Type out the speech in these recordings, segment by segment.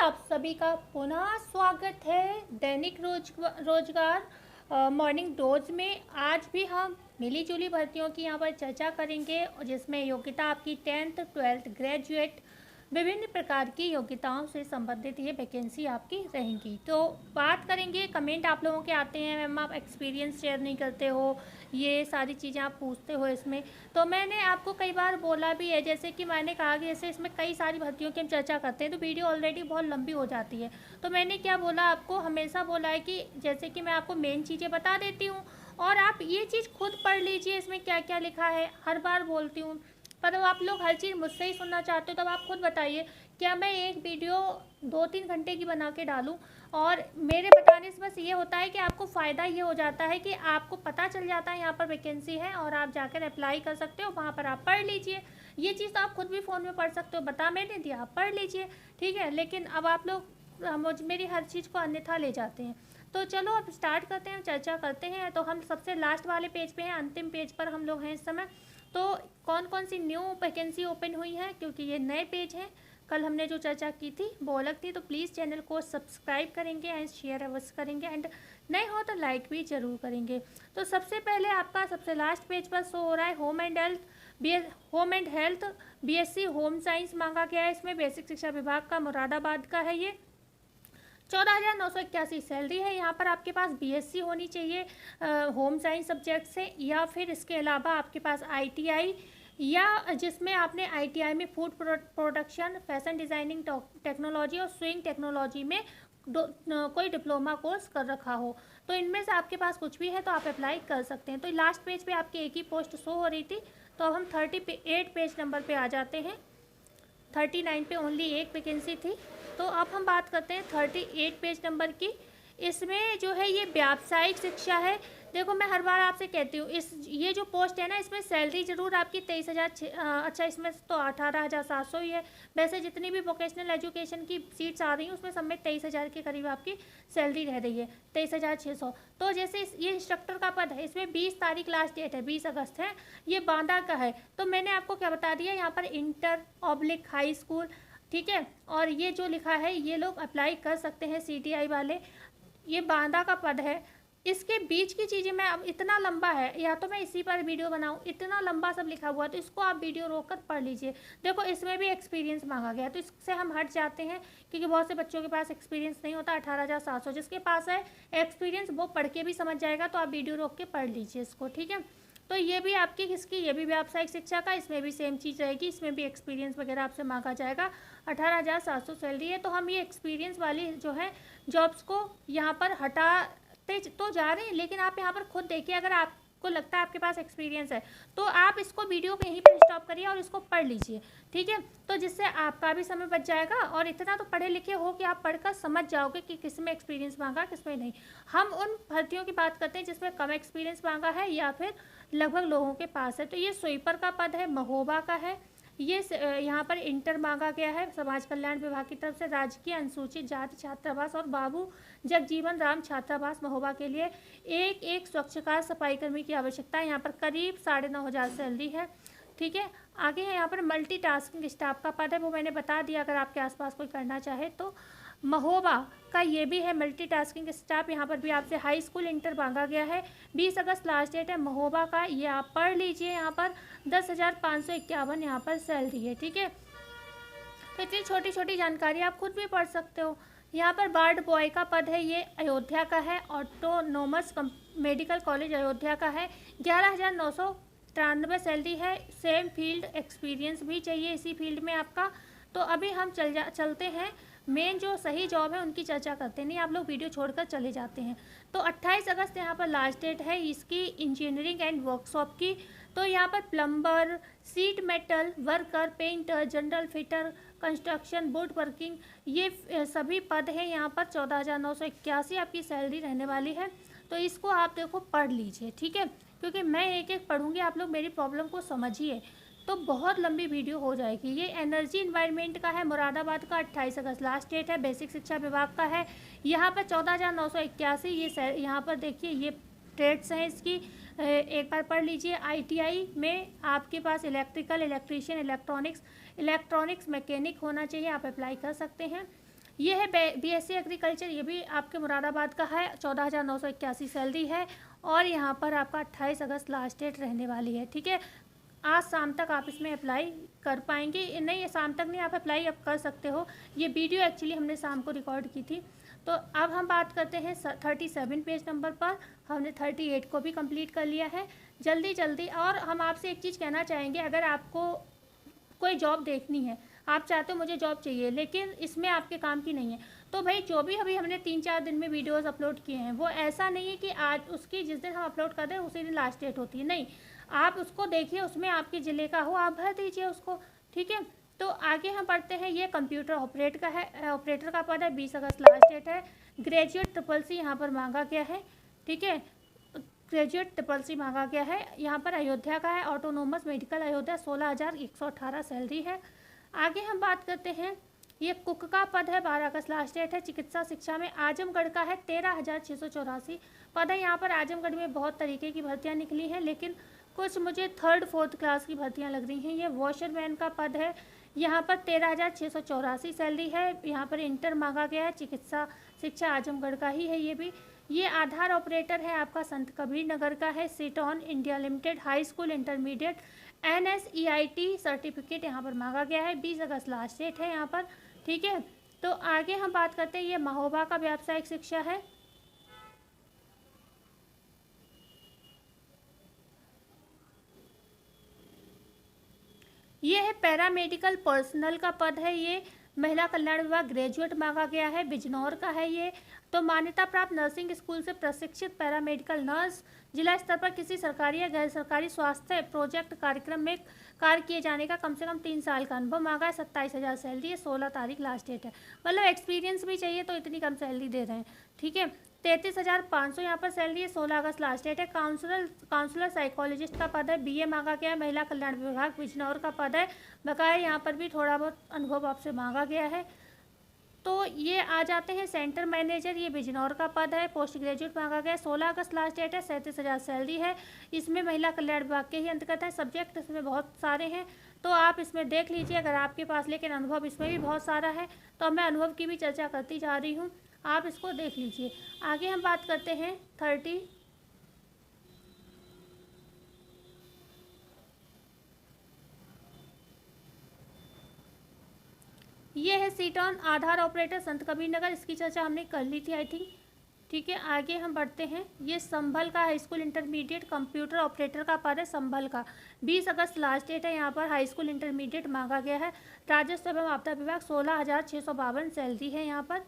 आप सभी का पुनः स्वागत है दैनिक रोजगार मॉर्निंग डोज में। आज भी हम मिली जुली भर्तियों की यहाँ पर चर्चा करेंगे और जिसमें योग्यता आपकी 10th 12th ग्रेजुएट विभिन्न प्रकार की योग्यताओं से संबंधित ये वैकेंसी आपकी रहेंगी। तो बात करेंगे, कमेंट आप लोगों के आते हैं मैम आप एक्सपीरियंस शेयर नहीं करते हो, ये सारी चीज़ें आप पूछते हो इसमें। तो मैंने आपको कई बार बोला भी है, जैसे कि मैंने कहा कि जैसे इसमें कई सारी भर्तियों की हम चर्चा करते हैं तो वीडियो ऑलरेडी बहुत लंबी हो जाती है। तो मैंने क्या बोला आपको, हमेशा बोला है कि जैसे कि मैं आपको मेन चीज़ें बता देती हूँ और आप ये चीज़ खुद पढ़ लीजिए इसमें क्या क्या लिखा है। हर बार बोलती हूँ पर आप लोग हर चीज़ मुझसे ही सुनना चाहते हो, तब आप खुद बताइए क्या मैं एक वीडियो 2-3 घंटे की बना के डालूं। और मेरे बताने से बस ये होता है कि आपको फ़ायदा ये हो जाता है कि आपको पता चल जाता है यहाँ पर वैकेंसी है और आप जाकर अप्लाई कर सकते हो, वहाँ पर आप पढ़ लीजिए। ये चीज़ तो आप खुद भी फ़ोन में पढ़ सकते हो, बता मैंने दिया आप पढ़ लीजिए, ठीक है। लेकिन अब आप लोग मेरी हर चीज़ को अन्यथा ले जाते हैं। तो चलो अब स्टार्ट करते हैं, चर्चा करते हैं। तो हम सबसे लास्ट वाले पेज पे हैं, अंतिम पेज पर हम लोग हैं इस समय। तो कौन कौन सी न्यू वैकेंसी ओपन हुई है, क्योंकि ये नए पेज हैं, कल हमने जो चर्चा की थी वो अलग थी। तो प्लीज़ चैनल को सब्सक्राइब करेंगे एंड शेयर अवश्य करेंगे एंड नए हो तो लाइक भी ज़रूर करेंगे। तो सबसे पहले आपका सबसे लास्ट पेज पर शो हो रहा है home and health BSc home science मांगा गया है। इसमें बेसिक शिक्षा विभाग का मुरादाबाद का है। ये 14,981 सैलरी है। यहाँ पर आपके पास बीएससी होनी चाहिए होम साइंस सब्जेक्ट से, या फिर इसके अलावा आपके पास आईटीआई, या जिसमें आपने आईटीआई में food production, fashion designing technology और स्विंग टेक्नोलॉजी में कोई डिप्लोमा कोर्स कर रखा हो। तो इनमें से आपके पास कुछ भी है तो आप अप्लाई कर सकते हैं। तो लास्ट पेज पे आपकी एक ही पोस्ट शो हो रही थी, तो अब हम 38 पेज नंबर पे आ जाते हैं। 39 पे ओनली एक वैकेंसी थी। तो अब हम बात करते हैं 38 पेज नंबर की। इसमें जो है ये व्यावसायिक शिक्षा है। देखो मैं हर बार आपसे कहती हूँ ये जो पोस्ट है ना, इसमें सैलरी ज़रूर आपकी 23,000 अच्छा इसमें तो 18,700 ही है। वैसे जितनी भी वोकेशनल एजुकेशन की सीट्स आ रही हैं उसमें सब में 23,000 के करीब आपकी सैलरी रह रही है, 23,600। तो जैसे ये इंस्ट्रक्टर का पद है, इसमें 20 तारीख लास्ट डेट है, 20 अगस्त है। ये बांदा का है। तो मैंने आपको क्या बता दिया, यहाँ पर इंटर/हाई स्कूल, ठीक है। और ये जो लिखा है ये लोग अप्लाई कर सकते हैं सीटीआई वाले। ये बांदा का पद है। इसके बीच की चीज़ें मैं अब इतना लंबा है, या तो मैं इसी पर वीडियो बनाऊं, इतना लंबा सब लिखा हुआ, तो इसको आप वीडियो रोक कर पढ़ लीजिए। देखो इसमें भी एक्सपीरियंस मांगा गया, तो इससे हम हट जाते हैं क्योंकि बहुत से बच्चों के पास एक्सपीरियंस नहीं होता। 18,700 जिसके पास है एक्सपीरियंस वो पढ़ के भी समझ जाएगा, तो आप वीडियो रोक के पढ़ लीजिए इसको, ठीक है। तो ये भी आपकी किसकी, ये भी व्यावसायिक शिक्षा का, इसमें भी सेम चीज़ रहेगी, इसमें भी एक्सपीरियंस वगैरह आपसे मांगा जाएगा। 18,700 सैलरी है। तो हम ये एक्सपीरियंस वाली जो है जॉब्स को यहाँ पर हटाते तो जा रहे हैं, लेकिन आप यहाँ पर खुद देखिए, अगर आपको लगता है आपके पास एक्सपीरियंस है तो आप इसको वीडियो को यहीं पर स्टॉप करिए और इसको पढ़ लीजिए, ठीक है। तो जिससे आपका भी समय बच जाएगा और इतना तो पढ़े लिखे हो कि आप पढ़कर समझ जाओगे कि किस में एक्सपीरियंस मांगा किस में नहीं। हम उन भर्तियों की बात करते हैं जिसमें कम एक्सपीरियंस मांगा है या फिर लगभग लोगों के पास है। तो ये स्वीपर का पद है, महोबा का है। ये यहाँ पर इंटर मांगा गया है समाज कल्याण विभाग की तरफ से, राजकीय अनुसूचित जाति छात्रावास और बाबू जगजीवन राम छात्रावास महोबा के लिए एक स्वच्छकार सफाई कर्मी की आवश्यकता है। यहाँ पर करीब 9,500 सैलरी है, ठीक है। आगे है यहाँ पर मल्टीटास्किंग स्टाफ का पद है, वो मैंने बता दिया, अगर आपके आसपास कोई करना चाहे तो। महोबा का ये भी है मल्टीटास्किंग स्टाफ, यहाँ पर भी आपसे हाई स्कूल इंटर मांगा गया है। 20 अगस्त लास्ट डेट है महोबा का, ये आप पढ़ लीजिए। यहाँ पर 10,551 यहाँ पर सैलरी है, ठीक है। तो इतनी छोटी छोटी जानकारी आप खुद भी पढ़ सकते हो। यहाँ पर वार्ड बॉय का पद है, ये अयोध्या का है, ऑटोनोमस मेडिकल कॉलेज अयोध्या का है। 11,993 सैलरी है। सेम फील्ड एक्सपीरियंस भी चाहिए इसी फील्ड में आपका। तो अभी हम चलते हैं मेन जो सही जॉब है उनकी चर्चा करते हैं, नहीं आप लोग वीडियो छोड़कर चले जाते हैं। तो 28 अगस्त यहाँ पर लास्ट डेट है इसकी इंजीनियरिंग एंड वर्कशॉप की। तो यहाँ पर plumber, seat metal worker, painter, general fitter, construction, would working, ये सभी पद हैं। यहाँ पर 14,981 आपकी सैलरी रहने वाली है। तो इसको आप देखो पढ़ लीजिए, ठीक है, क्योंकि मैं एक एक पढ़ूंगी, आप लोग मेरी प्रॉब्लम को समझिए, तो बहुत लंबी वीडियो हो जाएगी। ये एनर्जी इन्वायरमेंट का है, मुरादाबाद का, 28 अगस्त लास्ट डेट है। बेसिक शिक्षा विभाग का है। यहाँ पर 14,981 ये यहाँ पर देखिए ये ट्रेड्स हैं इसकी, एक बार पढ़ लीजिए। आईटीआई में आपके पास इलेक्ट्रिकल, इलेक्ट्रीशियन, इलेक्ट्रॉनिक्स मैकेनिक होना चाहिए, आप अप्लाई कर सकते हैं। ये है बीएससी एग्रीकल्चर, ये भी आपके मुरादाबाद का है, 14,981 सैलरी है और यहाँ पर आपका 28 अगस्त लास्ट डेट रहने वाली है। ठीक है, आज शाम तक आप इसमें अप्लाई कर पाएंगे, नहीं ये शाम तक नहीं, आप अप्लाई अब कर सकते हो। ये वीडियो एक्चुअली हमने शाम को रिकॉर्ड की थी। तो अब हम बात करते हैं 37 पेज नंबर पर, हमने 38 को भी कंप्लीट कर लिया है जल्दी जल्दी। और हम आपसे एक चीज़ कहना चाहेंगे, अगर आपको कोई जॉब देखनी है, आप चाहते हो मुझे जॉब चाहिए लेकिन इसमें आपके काम की नहीं है, तो भाई जो भी अभी हमने 3-4 दिन में वीडियोस अपलोड किए हैं वो ऐसा नहीं है कि आज उसकी जिस दिन हम अपलोड कर दें उसी दिन लास्ट डेट होती है, नहीं, आप उसको देखिए, उसमें आपके ज़िले का हो आप भर दीजिए उसको। ठीक है, तो आगे हम पढ़ते हैं। ये कंप्यूटर ऑपरेटर का पद है, 20 अगस्त लास्ट डेट है। ग्रेजुएट CCC यहाँ पर मांगा गया है। ठीक है, ग्रेजुएट CCC मांगा गया है। यहाँ पर अयोध्या का है, ऑटोनोमस मेडिकल अयोध्या, 16,118 सैलरी है। आगे हम बात करते हैं, ये कुक का पद है, 12 अगस्त लास्ट डेट है। चिकित्सा शिक्षा में आजमगढ़ का है, 13,684 पद है। यहाँ पर आजमगढ़ में बहुत तरीके की भर्तियाँ निकली हैं, लेकिन कुछ मुझे 3rd-4th क्लास की भर्तियाँ लग रही हैं। ये वॉशरमैन का पद है, यहाँ पर 13,684 सैलरी है। यहाँ पर इंटर मांगा गया है, चिकित्सा शिक्षा आजमगढ़ का ही है ये भी। ये आधार ऑपरेटर है आपका संत कबीर नगर का है, सिटॉन India limited, high school intermediate, NSEIT certificate यहाँ पर मांगा गया है, 20 अगस्त लास्ट डेट है यहाँ पर। ठीक है, तो आगे हम बात करते हैं, ये महोबा का व्यावसायिक शिक्षा है। ये है पैरामेडिकल पर्सनल का पद है, ये महिला कल्याण विभाग, ग्रेजुएट मांगा गया है, बिजनौर का है ये। तो मान्यता प्राप्त नर्सिंग स्कूल से प्रशिक्षित पैरामेडिकल नर्स, जिला स्तर पर किसी सरकारी या गैर सरकारी स्वास्थ्य प्रोजेक्ट कार्यक्रम में कार्य किए जाने का कम से कम 3 साल का अनुभव मांगा है, 27,000 सैलरी है, 16 तारीख लास्ट डेट है। मतलब एक्सपीरियंस भी चाहिए तो इतनी कम सैलरी दे रहे हैं। ठीक है, 33,500 यहाँ पर सैलरी है, 16 अगस्त लास्ट डेट है। काउंसलर साइकोलॉजिस्ट का पद है, BA मांगा गया है, महिला कल्याण विभाग बिजनौर का पद है। बकाया यहाँ पर भी थोड़ा बहुत अनुभव आपसे मांगा गया है। तो ये आ जाते हैं सेंटर मैनेजर, ये बिजनौर का पद है, पोस्ट ग्रेजुएट मांगा गया है, 16 अगस्त लास्ट डेट है, 37,000 सैलरी है। इसमें महिला कल्याण विभाग के ही अंतर्गत है, सब्जेक्ट इसमें बहुत सारे हैं तो आप इसमें देख लीजिए अगर आपके पास, लेकिन अनुभव इसमें भी बहुत सारा है तो मैं अनुभव की भी चर्चा करती जा रही हूँ, आप इसको देख लीजिए। आगे हम बात करते हैं 30, ये है सीटॉन आधार ऑपरेटर संत कबीर नगर, इसकी चर्चा हमने कर ली थी आई थिंक। ठीक है, आगे हम बढ़ते हैं। ये संभल का high school intermediate computer operator का पद है, संभल का, 20 अगस्त लास्ट डेट है। यहाँ पर हाई स्कूल इंटरमीडिएट मांगा गया है, राजस्व एवं आपदा विभाग, 16,652 सैलरी है यहाँ पर।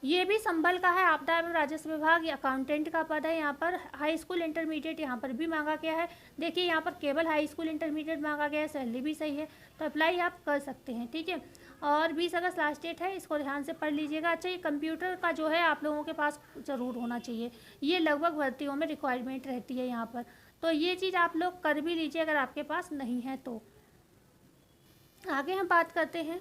ये भी संभल का है, आपदा एवं राजस्व विभाग, अकाउंटेंट का पद है। यहाँ पर हाई स्कूल इंटरमीडिएट यहाँ पर भी मांगा गया है। देखिए यहाँ पर केवल हाई स्कूल इंटरमीडिएट मांगा गया है, सैलरी भी सही है, तो अप्लाई आप कर सकते हैं। ठीक है, और 20 अगस्त लास्ट डेट है, इसको ध्यान से पढ़ लीजिएगा। अच्छा, ये कंप्यूटर का जो है आप लोगों के पास ज़रूर होना चाहिए, ये लगभग भर्तियों में रिक्वायरमेंट रहती है यहाँ पर, तो ये चीज़ आप लोग कर भी लीजिए अगर आपके पास नहीं है तो। आगे हम बात करते हैं,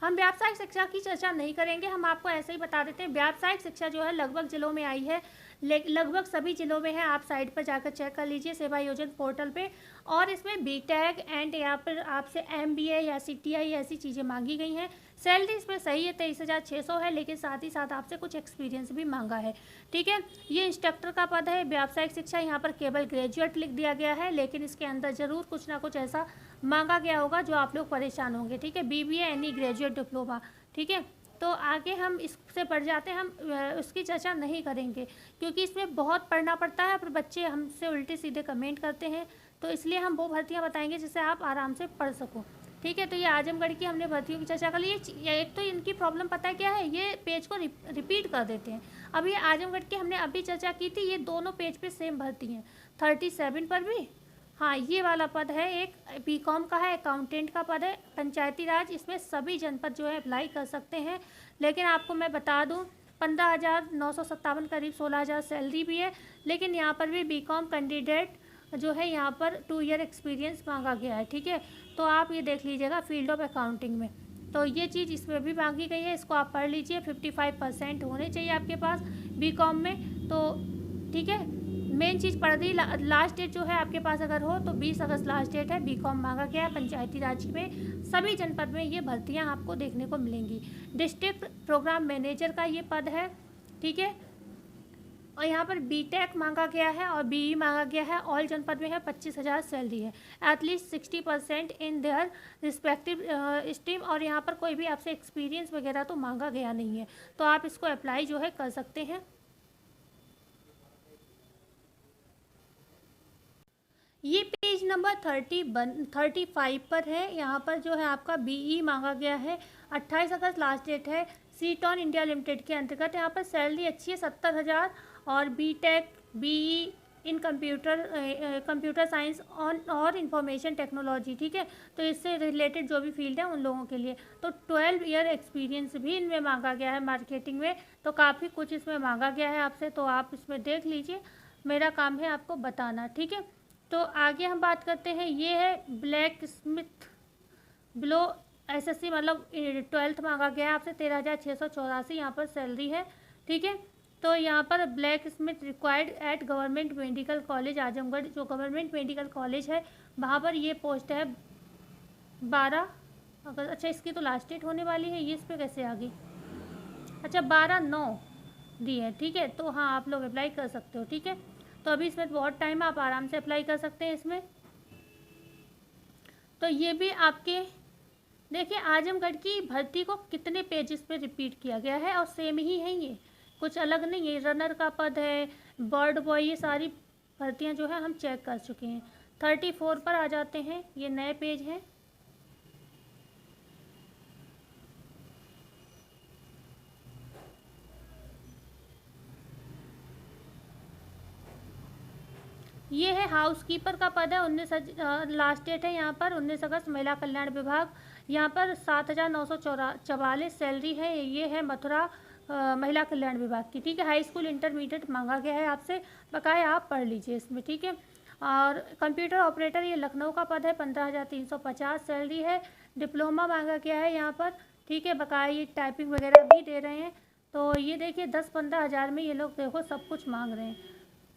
हम व्यावसायिक शिक्षा की चर्चा नहीं करेंगे, हम आपको ऐसे ही बता देते हैं। व्यावसायिक शिक्षा जो है लगभग जिलों में आई है, लगभग सभी जिलों में है, आप साइट पर जाकर चेक कर लीजिए सेवा योजना पोर्टल पे। और इसमें BTech एंड यहाँ पर आपसे MBA या CTI ऐसी चीज़ें मांगी गई हैं। सैलरी इसमें सही है, 23,600 है, लेकिन साथ ही साथ आपसे कुछ एक्सपीरियंस भी मांगा है। ठीक है, ये इंस्ट्रक्टर का पद है, व्यावसायिक शिक्षा, यहाँ पर केवल ग्रेजुएट लिख दिया गया है, लेकिन इसके अंदर ज़रूर कुछ ना कुछ ऐसा मांगा गया होगा जो आप लोग परेशान होंगे। ठीक है, BBA एनी ग्रेजुएट डिप्लोमा। ठीक है, तो आगे हम इससे बढ़ जाते हैं, हम उसकी चर्चा नहीं करेंगे क्योंकि इसमें बहुत पढ़ना पड़ता है, पर बच्चे हमसे उल्टे सीधे कमेंट करते हैं, तो इसलिए हम वो भर्तियाँ बताएंगे जिससे आप आराम से पढ़ सको। ठीक है, तो ये आजमगढ़ की हमने भर्तियों की चर्चा कर ली। ये एक तो इनकी प्रॉब्लम पता है क्या है, ये पेज को रिपीट कर देते हैं। अब ये आजमगढ़ की हमने अभी चर्चा की थी, ये दोनों पेज पे सेम भर्ती हैं, 37 पर भी। हाँ, ये वाला पद है, एक BCom का है, अकाउंटेंट का पद है, पंचायती राज, इसमें सभी जनपद जो है अप्लाई कर सकते हैं, लेकिन आपको मैं बता दूं 15,957 करीब 16,000 सैलरी भी है, लेकिन यहाँ पर भी BCom कैंडिडेट जो है यहाँ पर 2 ईयर एक्सपीरियंस मांगा गया है। ठीक है, तो आप ये देख लीजिएगा फील्ड ऑफ अकाउंटिंग में, तो ये चीज़ इसमें भी मांगी गई है, इसको आप पढ़ लीजिए। 55% होने चाहिए आपके पास BCom में, तो ठीक है। मेन चीज़ पढ़ दी। लास्ट डेट जो है आपके पास अगर हो तो 20 अगस्त लास्ट डेट है। बीकॉम मांगा गया है। पंचायती राज में सभी जनपद में ये भर्तियां आपको देखने को मिलेंगी। डिस्ट्रिक्ट प्रोग्राम मैनेजर का ये पद है, ठीक है। और यहाँ पर बीटेक मांगा गया है और बीई मांगा गया है। ऑल जनपद में है, 25,000 सैलरी है। At least 60% in their respective stream. और यहाँ पर कोई भी आपसे एक्सपीरियंस वगैरह तो मांगा गया नहीं है, तो आप इसको अप्लाई जो है कर सकते हैं। ये पेज नंबर 35 पर है। यहाँ पर जो है आपका बीई मांगा गया है। 28 अगस्त लास्ट डेट है। सीटॉन इंडिया लिमिटेड के अंतर्गत यहाँ पर सैलरी अच्छी है, 70,000। और BTech BE in computer science और इंफॉर्मेशन टेक्नोलॉजी, ठीक है। तो इससे रिलेटेड जो भी फील्ड है उन लोगों के लिए तो 12 ईयर एक्सपीरियंस भी इनमें मांगा गया है मार्केटिंग में। तो काफ़ी कुछ इसमें मांगा गया है आपसे, तो आप इसमें देख लीजिए। मेरा काम है आपको बताना, ठीक है। तो आगे हम बात करते हैं। ये है ब्लैक स्मिथ ब्लो एसएससी, मतलब 12th मांगा गया है आपसे। 13,684 यहाँ पर सैलरी है, ठीक है। तो यहाँ पर black Smith required at government medical college Azamgarh, जो गवर्नमेंट मेडिकल कॉलेज है वहाँ पर ये पोस्ट है 12 अगस्त। अच्छा, इसकी तो लास्ट डेट होने वाली है, ये इस पर कैसे आ गई? अच्छा, 12/9 दी है, ठीक है। तो हाँ, आप लोग अप्लाई कर सकते हो, ठीक है। तो अभी इसमें बहुत टाइम है, आप आराम से अप्लाई कर सकते हैं इसमें। तो ये भी आपके देखिए, आजमगढ़ की भर्ती को कितने पेजेस पे रिपीट किया गया है और सेम ही है, ये कुछ अलग नहीं है। रनर का पद है, बर्ड बॉय, ये सारी भर्तियां जो है हम चेक कर चुके हैं। 34 पर आ जाते हैं, ये नए पेज हैं। ये है हाउसकीपर का पद है। 19 लास्ट डेट है यहाँ पर 19 अगस्त, महिला कल्याण विभाग। यहाँ पर 7,944 सैलरी है। ये है मथुरा महिला कल्याण विभाग की, ठीक है। हाई स्कूल इंटरमीडिएट मांगा गया है आपसे, बकाया आप पढ़ लीजिए इसमें, ठीक है। और कंप्यूटर ऑपरेटर, ये लखनऊ का पद है। 15,350 सैलरी है। डिप्लोमा मांगा गया है यहाँ पर, ठीक है। बकाया ये टाइपिंग वगैरह भी दे रहे हैं। तो ये देखिए 10-15 हज़ार में ये लोग देखो सब कुछ मांग रहे हैं।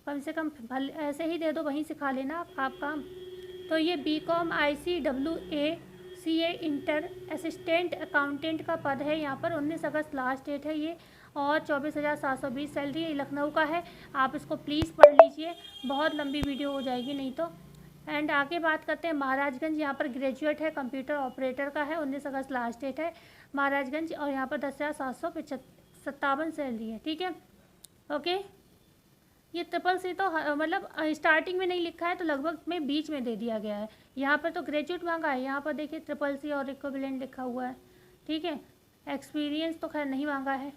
कम से कम भले ऐसे ही दे दो, वहीं सिखा लेना आप काम। तो ये BCom ICAA inter assistant accountant का पद है यहाँ पर। 19 अगस्त लास्ट डेट है ये। और 24,720 सैलरी है। लखनऊ का है, आप इसको प्लीज़ पढ़ लीजिए, बहुत लंबी वीडियो हो जाएगी नहीं तो। एंड आगे बात करते हैं महाराजगंज। यहाँ पर ग्रेजुएट है, कंप्यूटर ऑपरेटर का है। 19 अगस्त लास्ट डेट है महाराजगंज। और यहाँ पर 10,757 सैलरी है, ठीक है। ओके, ये CCC तो मतलब स्टार्टिंग में नहीं लिखा है, तो लगभग में बीच में दे दिया गया है। यहाँ पर तो ग्रेजुएट मांगा है, यहाँ पर देखिए CCC और इक्विवेलेंट लिखा हुआ है, ठीक है। एक्सपीरियंस तो खैर नहीं मांगा है,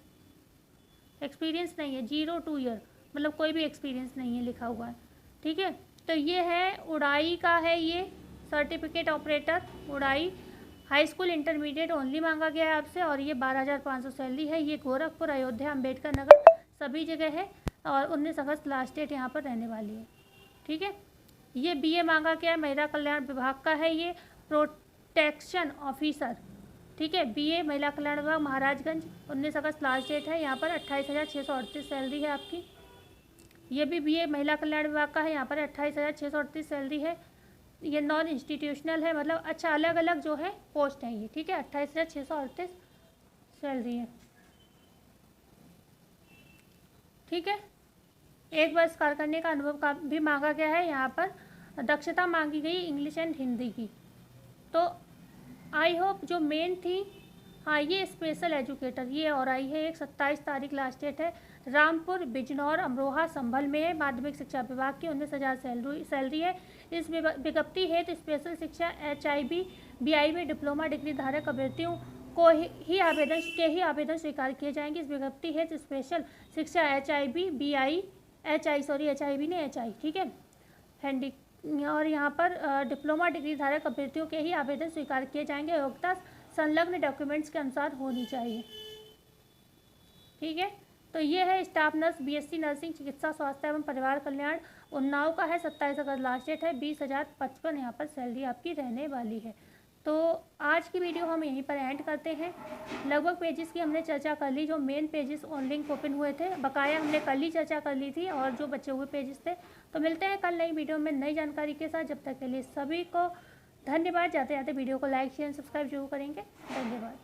एक्सपीरियंस नहीं है, 0 to ईयर, मतलब कोई भी एक्सपीरियंस नहीं है लिखा हुआ है, ठीक है। तो ये है उड़ाई का है, ये सर्टिफिकेट ऑपरेटर उड़ाई। हाई स्कूल इंटरमीडिएट ओनली मांगा गया है आपसे। और ये 12,500 सैलरी है। ये गोरखपुर, अयोध्या, अम्बेडकर नगर सभी जगह है। और 19 अगस्त लास्ट डेट यहाँ पर रहने वाली है, ठीक है। ये BA मांगा गया है, महिला कल्याण विभाग का है। ये प्रोटेक्शन ऑफिसर, ठीक है। BA महिला कल्याण विभाग महाराजगंज, 19 अगस्त लास्ट डेट है। यहाँ पर 28,638 सैलरी है आपकी। ये भी BA महिला कल्याण विभाग का है। यहाँ पर 28,638 सैलरी है। ये नॉन इंस्टीट्यूशनल है, मतलब अच्छा अलग अलग जो है पोस्ट हैं ये, ठीक है। 28,638 सैलरी है, ठीक है। एक वर्ष कार्य करने का अनुभव का भी मांगा गया है। यहाँ पर दक्षता मांगी गई इंग्लिश एंड हिंदी की। तो आई होप जो मेन थी, हाँ, ये स्पेशल एजुकेटर ये और आई है। एक 27 तारीख लास्ट डेट है। रामपुर, बिजनौर, अमरोहा, संभल में है। माध्यमिक शिक्षा विभाग की 19,000 सैलरी है। इस विज्ञप्ति हेतु स्पेशल शिक्षा HIB BI में डिप्लोमा डिग्री धारक अभ्यर्थियों को ही आवेदन स्वीकार किए जाएंगे। इस विज्ञप्ति हेतु स्पेशल शिक्षा HIB नहीं HI, ठीक है, हैंडी। और यहाँ पर डिप्लोमा डिग्री धारक अभ्यर्थियों के ही आवेदन स्वीकार किए जाएंगे। योग्यता संलग्न डॉक्यूमेंट्स के अनुसार होनी चाहिए, ठीक है। तो ये है स्टाफ नर्स BSc नर्सिंग, चिकित्सा स्वास्थ्य एवं परिवार कल्याण, उन्नाव का है। 27 अगस्त लास्ट डेट है। 20,055 यहाँ पर सैलरी आपकी रहने वाली है। तो आज की वीडियो हम यहीं पर एंड करते हैं। लगभग पेजेस की हमने चर्चा कर ली, जो main pages on link open हुए थे, बकाया हमने कल ही चर्चा कर ली थी, और जो बचे हुए पेजेस थे। तो मिलते हैं कल नई वीडियो में नई जानकारी के साथ। जब तक के लिए सभी को धन्यवाद। जाते जाते वीडियो को लाइक शेयर सब्सक्राइब जरूर करेंगे। धन्यवाद।